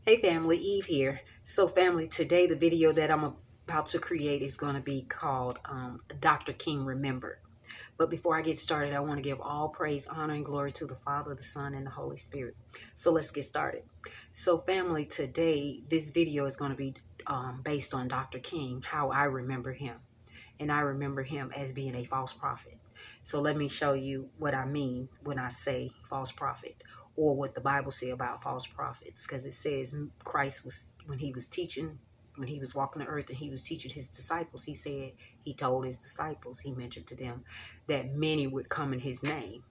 Hey family, Eve here. So family, today the video that I'm about to create is going to be called Dr. King Remembered. But before I get started, I want to give all praise, honor, and glory to the Father, the Son, and the Holy Spirit. So let's get started. So family, today this video is going to be based on Dr. King, how I remember him. And I remember him as being a false prophet. So let me show you what I mean when I say false prophet, or what the Bible says about false prophets, because it says Christ was, when he was teaching, when he was walking the earth and he was teaching his disciples, he said, he told his disciples, he mentioned to them that many would come in his name.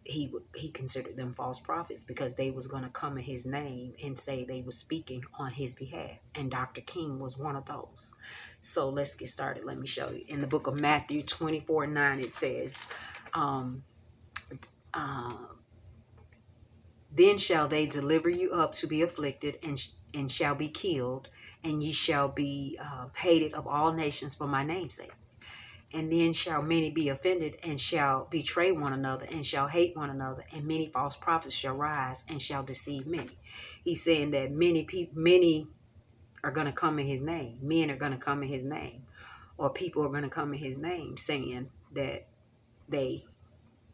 He considered them false prophets because they was going to come in his name and say they were speaking on his behalf. And Dr. King was one of those. So let's get started. Let me show you. In the book of Matthew 24:9, it says, then shall they deliver you up to be afflicted and shall be killed, and ye shall be hated of all nations for my name's sake. And then shall many be offended and shall betray one another and shall hate one another, and many false prophets shall rise and shall deceive many. He's saying that many are going to come in his name. Men are going to come in his name, or people are going to come in his name saying that they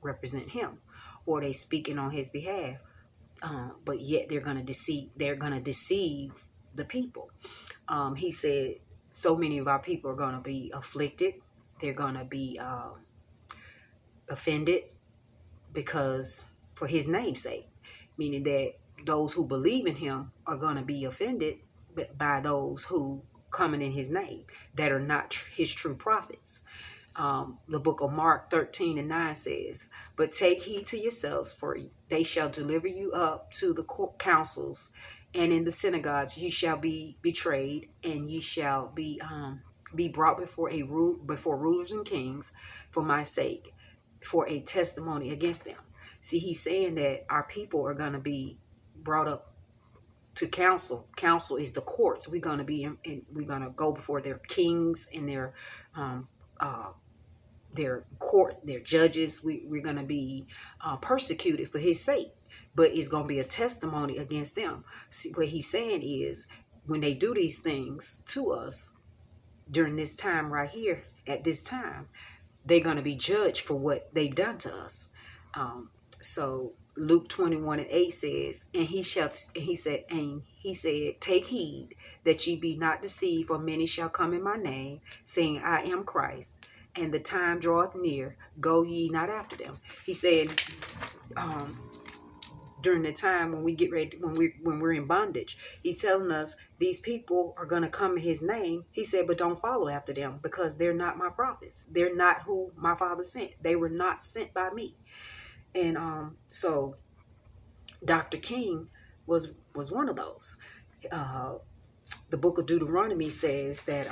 represent him or they speaking on his behalf. But yet they're going to deceive. They're going to deceive the people. He said so many of our people are going to be afflicted. They're going to be offended because for his name's sake, meaning that those who believe in him are going to be offended by those who coming in his name that are not his true prophets. The book of Mark 13:9 says, but take heed to yourselves, for they shall deliver you up to the councils, and in the synagogues ye shall be betrayed, and ye shall be brought before rulers and kings for my sake, for a testimony against them. See, he's saying that our people are going to be brought up to council. Council is the courts. We're going to be we're going to go before their kings and their court, their judges. We're going to be persecuted for his sake, but it's going to be a testimony against them. See, what he's saying is, when they do these things to us during this time right here, at this time, they're going to be judged for what they've done to us. So Luke 21:8 says, and he said, take heed that ye be not deceived, for many shall come in my name, saying, I am Christ, and the time draweth near, go ye not after them. He said, during the time when we get ready, when we're in bondage, he's telling us these people are going to come in his name. He said, but don't follow after them, because they're not my prophets. They're not who my Father sent. They were not sent by me. And so Dr. King was one of those. The book of Deuteronomy says that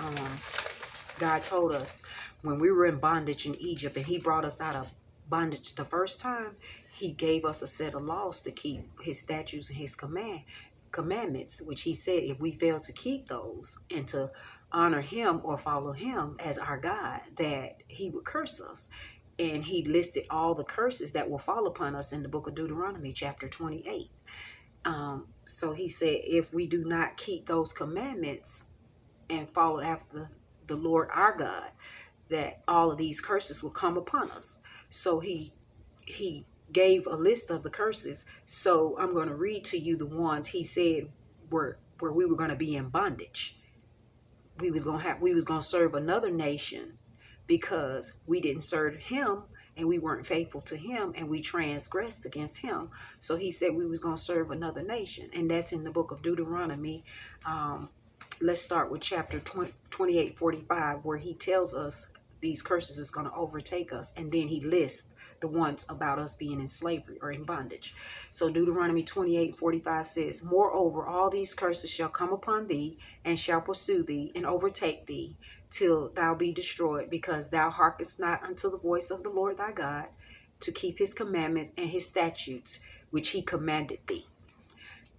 God told us when we were in bondage in Egypt, and he brought us out of bondage the first time, he gave us a set of laws to keep, his statutes and his commandments, which he said if we fail to keep those and to honor him or follow him as our God, that he would curse us. And he listed all the curses that will fall upon us in the book of Deuteronomy chapter 28. So he said if we do not keep those commandments and follow after the Lord our God, that all of these curses will come upon us. So he gave a list of the curses. So I'm going to read to you the ones he said were where we were going to be in bondage. We was going to serve another nation because we didn't serve him and we weren't faithful to him and we transgressed against him. So he said we was going to serve another nation, and that's in the book of Deuteronomy. Let's start with chapter 28:45, where he tells us these curses is going to overtake us, and then he lists the ones about us being in slavery or in bondage. So Deuteronomy 28:45 says, moreover, all these curses shall come upon thee, and shall pursue thee, and overtake thee, till thou be destroyed, because thou hearkenest not unto the voice of the Lord thy God, to keep his commandments and his statutes, which he commanded thee.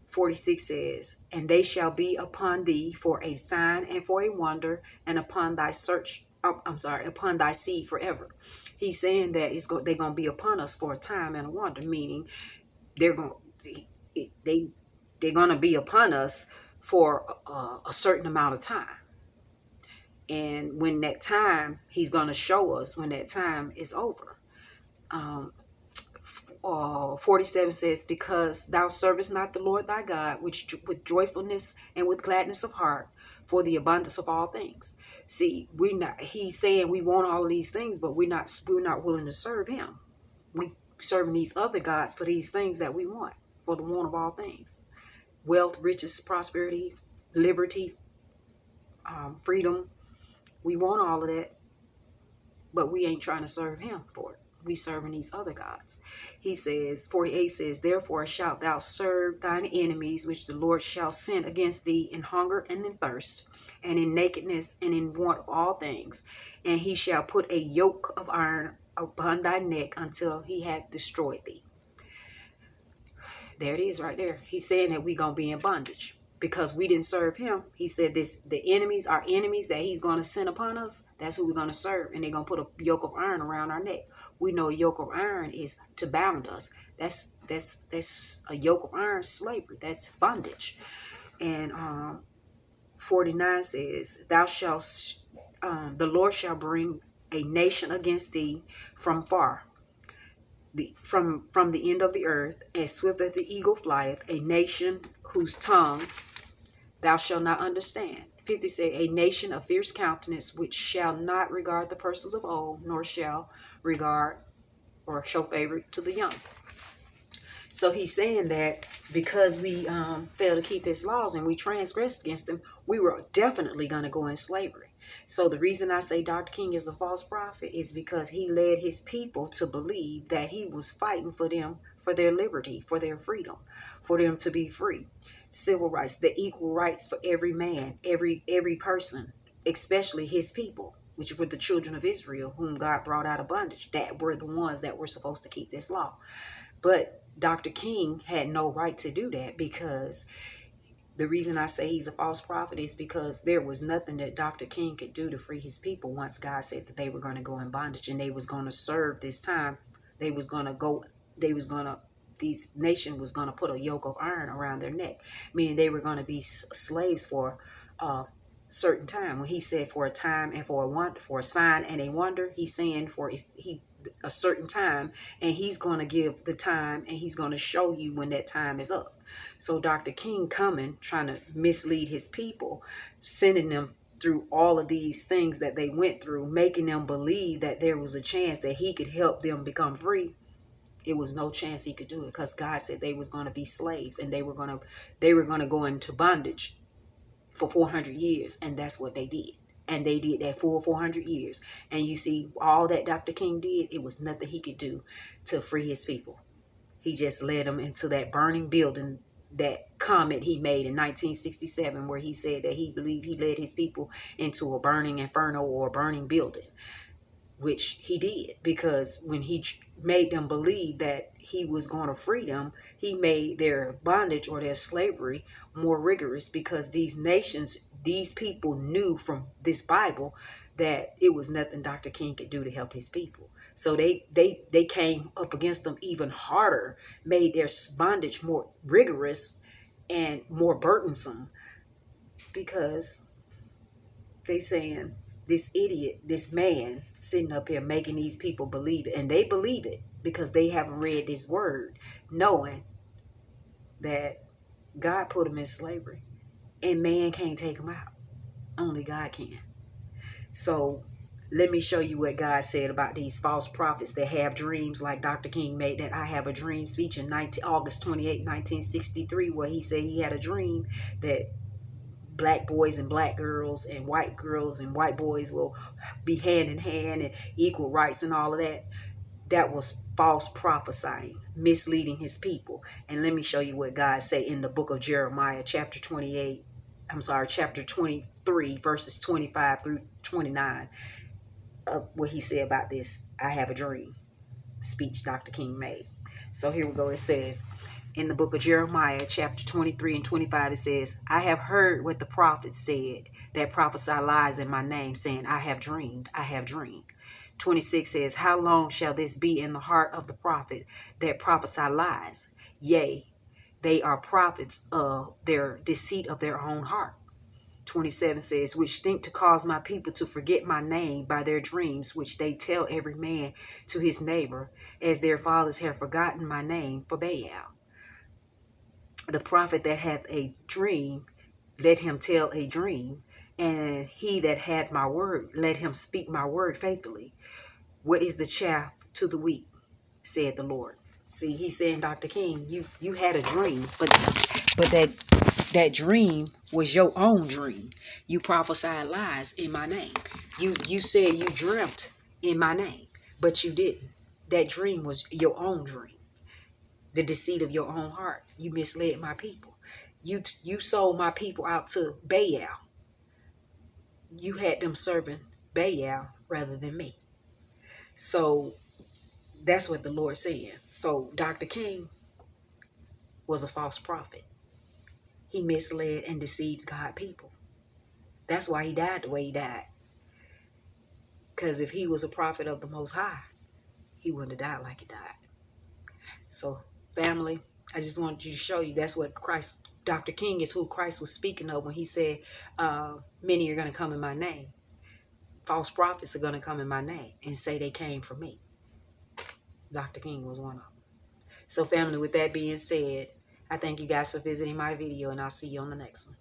46 says, and they shall be upon thee for a sign and for a wonder, and upon thy upon thy seed forever. He's saying that they're going to be upon us for a time and a wonder, meaning they're going they're going to be upon us for a certain amount of time. And when that time, he's going to show us when that time is over. 47 says, because thou servest not the Lord thy God, which with joyfulness and with gladness of heart, for the abundance of all things. See, we're not, he's saying we want all of these things, but we're not willing to serve him. We serving these other gods for these things that we want, for the want of all things. Wealth, riches, prosperity, liberty, freedom. We want all of that, but we ain't trying to serve him for it. We serving these other gods. He says, 48 says, therefore shalt thou serve thine enemies, which the Lord shall send against thee in hunger and in thirst, and in nakedness and in want of all things. And he shall put a yoke of iron upon thy neck until he hath destroyed thee. There it is right there. He's saying that we're going to be in bondage because we didn't serve him. He said the enemies, our enemies that he's going to send upon us, that's who we're going to serve. And they're going to put a yoke of iron around our neck. We know a yoke of iron is to bound us. That's a yoke of iron, slavery. That's bondage. And 49 says, thou shalt, the Lord shall bring a nation against thee from far, from the end of the earth, as swift as the eagle flieth, a nation whose tongue thou shalt not understand. 50 say, a nation of fierce countenance, which shall not regard the persons of old, nor shall regard or show favor to the young. So he's saying that because we fail to keep his laws and we transgressed against him, we were definitely going to go in slavery. So the reason I say Dr. King is a false prophet is because he led his people to believe that he was fighting for them, for their liberty, for their freedom, for them to be free. Civil rights, the equal rights for every man, every person, especially his people, which were the children of Israel, whom God brought out of bondage. That were the ones that were supposed to keep this law. But Dr. King had no right to do that, because the reason I say he's a false prophet is because there was nothing that Dr. King could do to free his people once God said that they were going to go in bondage and they was going to serve this time. These nation was going to put a yoke of iron around their neck, meaning they were going to be slaves for a certain time. When he said for a time and for a sign and a wonder, he's saying for a certain time, and he's going to give the time and he's going to show you when that time is up. So Dr. King coming, trying to mislead his people, sending them through all of these things that they went through, making them believe that there was a chance that he could help them become free. It was no chance he could do it, because God said they was going to be slaves and they were going to go into bondage for 400 years, and that's what they did. And they did that full 400 years. And you see, all that Dr. King did, it was nothing he could do to free his people. He just led them into that burning building, that comment he made in 1967, where he said that he believed he led his people into a burning inferno or a burning building, which he did, because when he made them believe that he was going to free them, he made their bondage or their slavery more rigorous, because these nations, these people knew from this Bible that it was nothing Dr. King could do to help his people. So they came up against them even harder, made their bondage more rigorous and more burdensome, because they saying, this idiot, this man sitting up here making these people believe it. And they believe it because they haven't read this word, knowing that God put them in slavery and man can't take them out. Only God can. So let me show you what God said about these false prophets that have dreams, like Dr. King made that I Have a Dream speech in August 28, 1963, where he said he had a dream that black boys and black girls and white boys will be hand in hand and equal rights and all of that. That was false prophesying, misleading his people. And let me show you what God said in the book of Jeremiah, chapter 23, verses 25 through 29, what he said about this I have a dream speech Dr. King made. So here we go. It says in the book of Jeremiah, chapter 23 and 25, it says, I have heard what the prophets said that prophesy lies in my name, saying, I have dreamed, I have dreamed. 26 says, how long shall this be in the heart of the prophet that prophesy lies? Yea, They are prophets of their deceit of their own heart. 27 says, which think to cause my people to forget my name by their dreams, which they tell every man to his neighbor, as their fathers have forgotten my name for Baal. The prophet that hath a dream, let him tell a dream, and he that hath my word, let him speak my word faithfully. What is the chaff to the wheat, said the Lord. See, he's saying, Dr. King, you had a dream, but that dream was your own dream. You prophesied lies in my name. You said you dreamt in my name, but you didn't. That dream was your own dream. The deceit of your own heart. You misled my people. You sold my people out to Baal. You had them serving Baal rather than me. So that's what the Lord's saying. So Dr. King was a false prophet. He misled and deceived God's people. That's why he died the way he died. Because if he was a prophet of the Most High, he wouldn't have died like he died. So, family, I just wanted you to show you that's what Christ, Dr. King is who Christ was speaking of when he said, many are going to come in my name. False prophets are going to come in my name and say they came from me. Dr. King was one of them. So, family, with that being said, I thank you guys for visiting my video, and I'll see you on the next one.